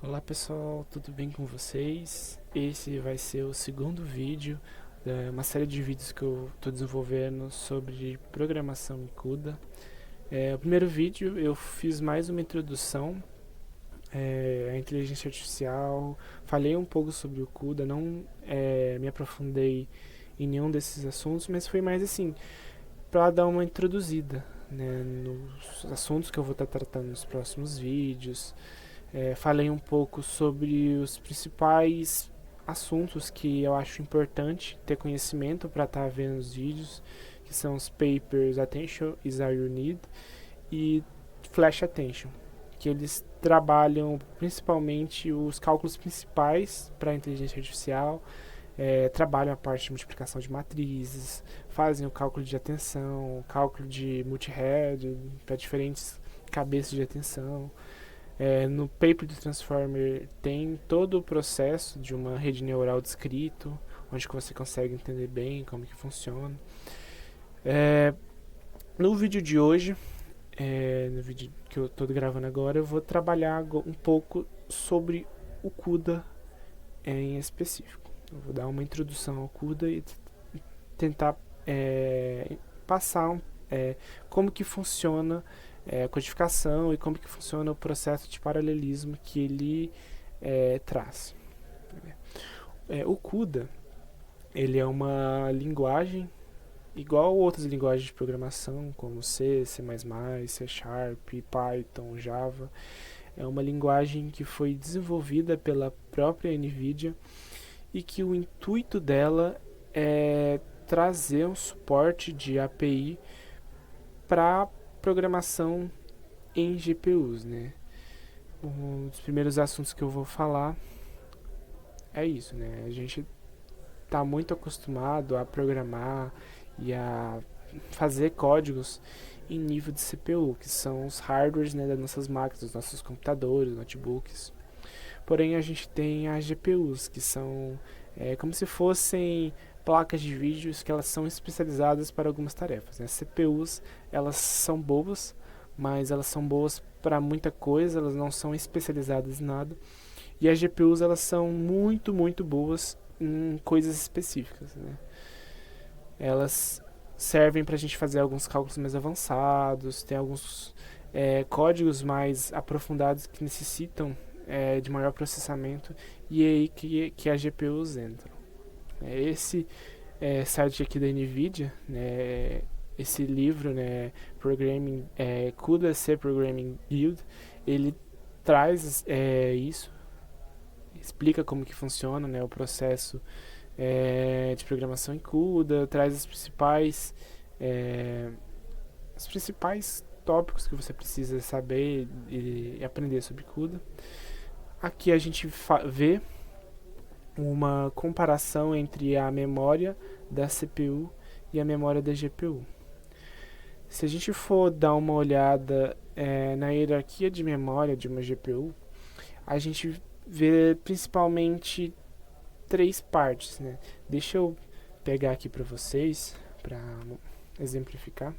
Olá pessoal, tudo bem com vocês? Esse vai ser o segundo vídeo de uma série de vídeos que eu estou desenvolvendo sobre programação em CUDA. O primeiro vídeo eu fiz mais uma introdução à inteligência artificial, falei um pouco sobre o CUDA, não me aprofundei em nenhum desses assuntos, mas foi mais assim, para dar uma introduzida, né, nos assuntos que eu vou estar tratando nos próximos vídeos. Falei um pouco sobre os principais assuntos que eu acho importante ter conhecimento para estar vendo os vídeos, que são os papers Attention is All You Need e Flash Attention, que eles trabalham principalmente os cálculos principais para a inteligência artificial, trabalham a parte de multiplicação de matrizes, fazem o cálculo de atenção, cálculo de multi-head para diferentes cabeças de atenção. No paper do Transformer tem todo o processo de uma rede neural descrito, onde você consegue entender bem como que funciona. No vídeo de hoje, no vídeo que eu estou gravando agora, eu vou trabalhar um pouco sobre o CUDA em específico. Eu vou dar uma introdução ao CUDA e tentar passar como que funciona a codificação e como que funciona o processo de paralelismo que ele traz. O CUDA ele é uma linguagem igual a outras linguagens de programação, como C, C++, C Sharp, Python, Java. É uma linguagem que foi desenvolvida pela própria NVIDIA e que o intuito dela é trazer um suporte de API para programação em GPUs, né? Um dos primeiros assuntos que eu vou falar é isso, né? A gente está muito acostumado a programar e a fazer códigos em nível de CPU, que são os hardwares, né, das nossas máquinas, dos nossos computadores, notebooks. Porém, a gente tem as GPUs, que são como se fossem placas de vídeos que elas são especializadas para algumas tarefas. Né? As CPUs, elas são boas, mas elas são boas para muita coisa, elas não são especializadas em nada. E as GPUs, elas são muito, muito boas em coisas específicas. Né? Elas servem para a gente fazer alguns cálculos mais avançados, tem alguns códigos mais aprofundados que necessitam de maior processamento, e é aí que as GPUs entram. Esse site aqui da NVIDIA, né, esse livro, né, Programming, CUDA C Programming Guide, ele traz isso, explica como que funciona, né, o processo de programação em CUDA, traz os principais tópicos que você precisa saber e aprender sobre CUDA. Aqui a gente vê uma comparação entre a memória da CPU e a memória da GPU. Se a gente for dar uma olhada na hierarquia de memória de uma GPU, a gente vê principalmente três partes. Né? Deixa eu pegar aqui para vocês, para exemplificar.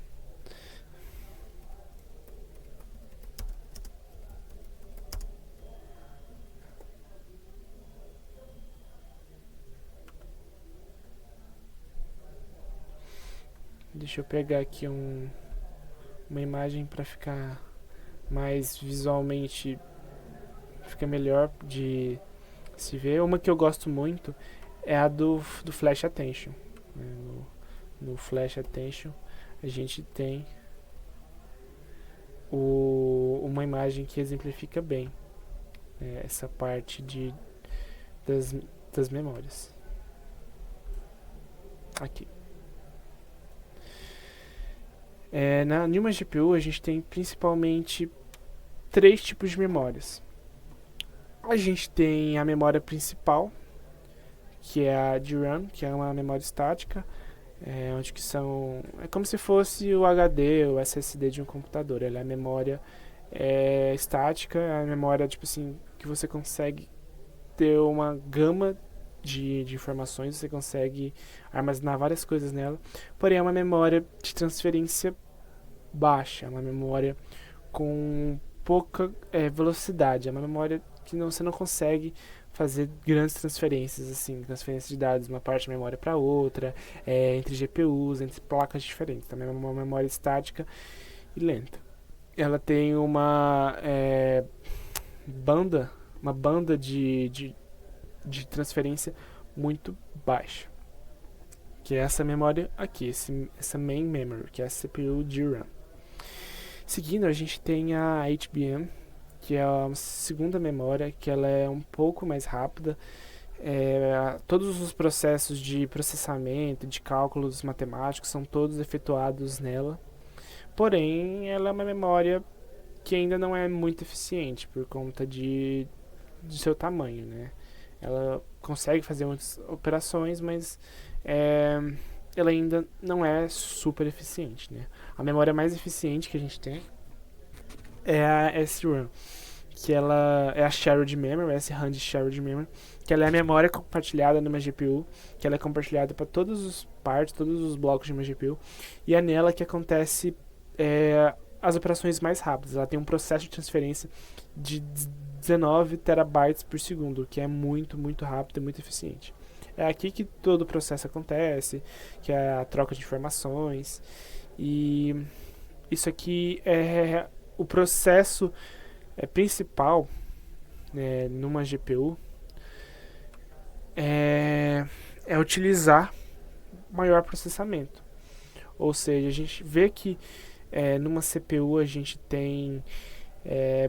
Deixa eu pegar aqui uma imagem para ficar mais visualmente, fica melhor de se ver. Uma que eu gosto muito é a do Flash Attention. Né? No Flash Attention a gente tem uma imagem que exemplifica bem essa parte das memórias. Aqui. Em uma GPU a gente tem principalmente três tipos de memórias. A gente tem a memória principal, que é a DRAM, que é uma memória estática, onde que são... É como se fosse o HD, o SSD de um computador. Ela é a memória estática, é a memória tipo assim, que você consegue ter uma gama de informações, você consegue armazenar várias coisas nela, porém é uma memória de transferência baixa, é uma memória com pouca velocidade, é uma memória que você não consegue fazer grandes transferências, assim, transferência de dados de uma parte da memória para outra, entre GPUs, entre placas diferentes. Também é uma memória estática e lenta. Ela tem uma banda de transferência muito baixa, que é essa memória aqui, essa main memory, que é a CPU DRAM. Seguindo, a gente tem a HBM, que é a segunda memória, que ela é um pouco mais rápida. Todos os processos de processamento, de cálculos matemáticos, são todos efetuados nela. Porém, ela é uma memória que ainda não é muito eficiente por conta de seu tamanho, né? Ela consegue fazer muitas operações, mas ela ainda não é super eficiente, né? A memória mais eficiente que a gente tem é a SRAM, que ela é a Shared Memory, SRAM de Shared Memory, que ela é a memória compartilhada numa GPU, que ela é compartilhada para todos os partes, todos os blocos de uma GPU, e é nela que acontece as operações mais rápidas. Ela tem um processo de transferência de 19 terabytes por segundo, que é muito, muito rápido e muito eficiente. É aqui que todo o processo acontece, que é a troca de informações, e isso aqui é o processo principal, né, numa GPU, é utilizar maior processamento. Ou seja, a gente vê que numa CPU a gente tem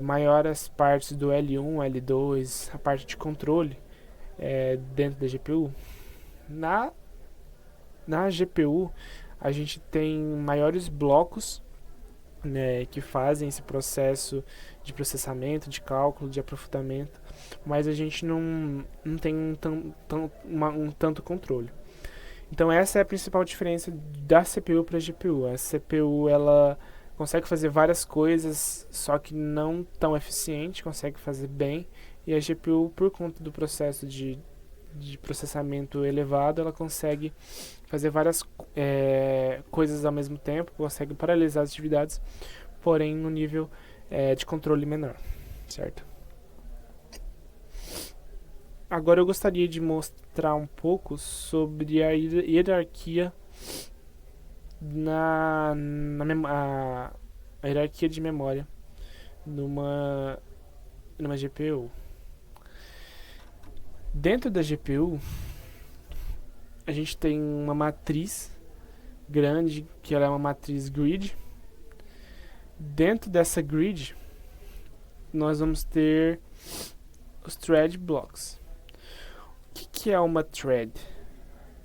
maiores partes do L1, L2, a parte de controle dentro da GPU. Na GPU a gente tem maiores blocos, né, que fazem esse processo de processamento, de cálculo, de aprofundamento, mas a gente não tem um tanto controle. Então essa é a principal diferença da CPU para a GPU. A CPU ela consegue fazer várias coisas, só que não tão eficiente, consegue fazer bem, e a GPU, por conta do processo de processamento elevado, ela consegue fazer várias coisas ao mesmo tempo, consegue paralisar as atividades, porém no nível de controle menor, certo? Agora eu gostaria de mostrar um pouco sobre a hierarquia a hierarquia de memória numa GPU. Dentro da GPU, a gente tem uma matriz grande, que ela é uma matriz grid. Dentro dessa grid, nós vamos ter os thread blocks. O que é uma thread?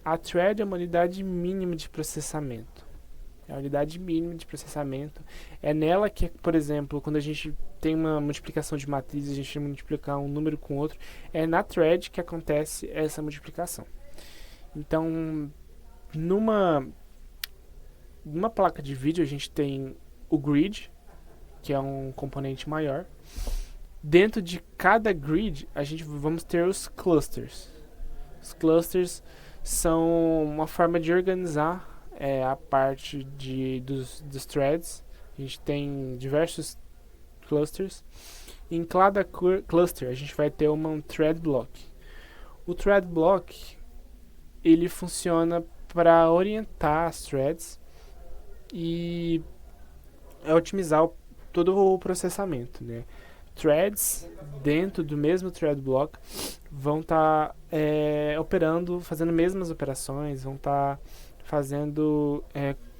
A thread é uma unidade mínima de processamento. É a unidade mínima de processamento. É nela que, por exemplo, quando a gente tem uma multiplicação de matriz, a gente multiplicar um número com outro, é na thread que acontece essa multiplicação. Então, numa placa de vídeo, a gente tem o grid, que é um componente maior. Dentro de cada grid, vamos ter os clusters. Os clusters são uma forma de organizar a parte dos threads. A gente tem diversos clusters. Em cada cluster, a gente vai ter um thread block. O thread block ele funciona para orientar as threads e otimizar todo o processamento, né? Threads dentro do mesmo thread block vão estar operando, fazendo as mesmas operações, vão estar fazendo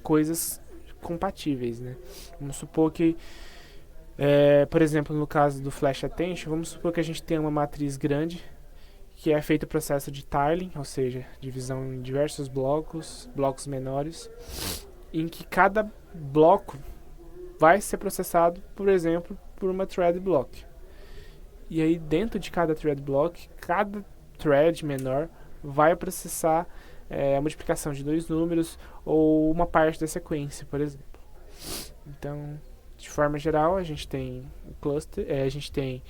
coisas compatíveis, né? Vamos supor que, por exemplo, no caso do Flash Attention, vamos supor que a gente tem uma matriz grande que é feito o processo de tiling, ou seja, divisão em diversos blocos menores, em que cada bloco vai ser processado, por exemplo, por uma thread block. E aí dentro de cada thread block, cada thread menor vai processar a multiplicação de dois números ou uma parte da sequência, por exemplo. Então, de forma geral, a gente tem o cluster, a gente tem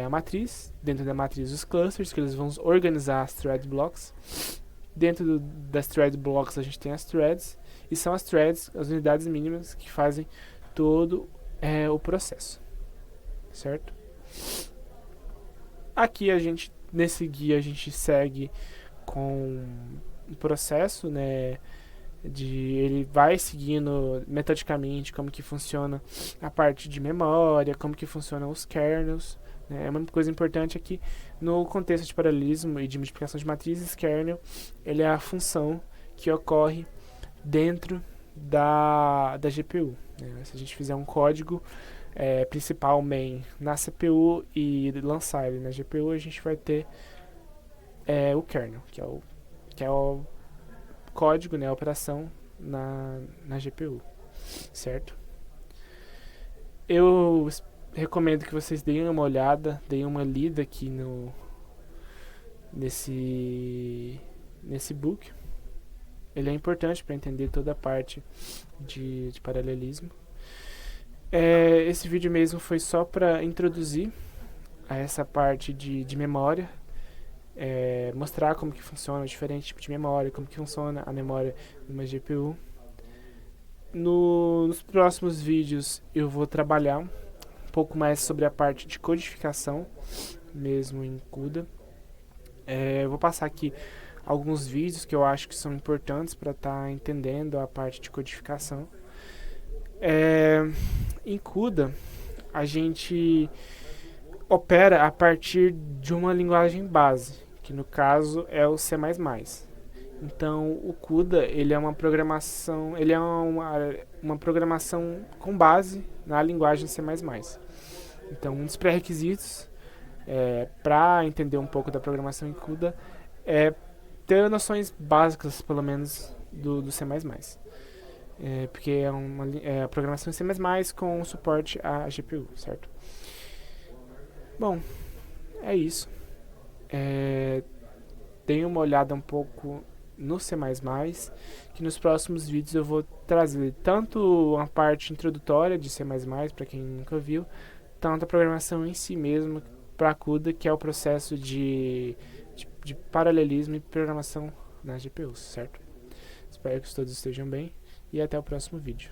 a matriz, dentro da matriz os clusters, que eles vão organizar as thread blocks. Dentro das thread blocks a gente tem as threads, e são as threads, as unidades mínimas que fazem todo o processo. certo? Aqui nesse guia a gente segue com um processo, né, ele vai seguindo metodicamente como que funciona a parte de memória, como que funcionam os kernels, né? Uma coisa importante é que no contexto de paralelismo e de multiplicação de matrizes, kernel ele é a função que ocorre dentro da GPU, né? Se a gente fizer um código principal main na CPU e lançar ele na GPU, a gente vai ter o kernel, que é o código, né, a operação na GPU, certo? Eu recomendo que vocês deem uma olhada, deem uma lida aqui nesse book. Ele é importante para entender toda a parte de paralelismo. Esse vídeo mesmo foi só para introduzir a essa parte de memória, mostrar como que funciona diferente tipo de memória, como que funciona a memória numa GPU. Nos próximos vídeos eu vou trabalhar um pouco mais sobre a parte de codificação, mesmo em CUDA. Eu vou passar aqui alguns vídeos que eu acho que são importantes para estar entendendo a parte de codificação. Em CUDA, a gente opera a partir de uma linguagem base, que no caso é o C++. Então, o CUDA ele é uma programação, uma programação com base na linguagem C++. Então, um dos pré-requisitos para entender um pouco da programação em CUDA é ter noções básicas, pelo menos, do C++. Porque é a programação em C++ com suporte à GPU, certo? Bom, é isso. Deem uma olhada um pouco no C++, que nos próximos vídeos eu vou trazer tanto a parte introdutória de C++, para quem nunca viu, tanto a programação em si mesmo, para CUDA, que é o processo de paralelismo e programação nas GPUs, certo? Espero que todos estejam bem e até o próximo vídeo.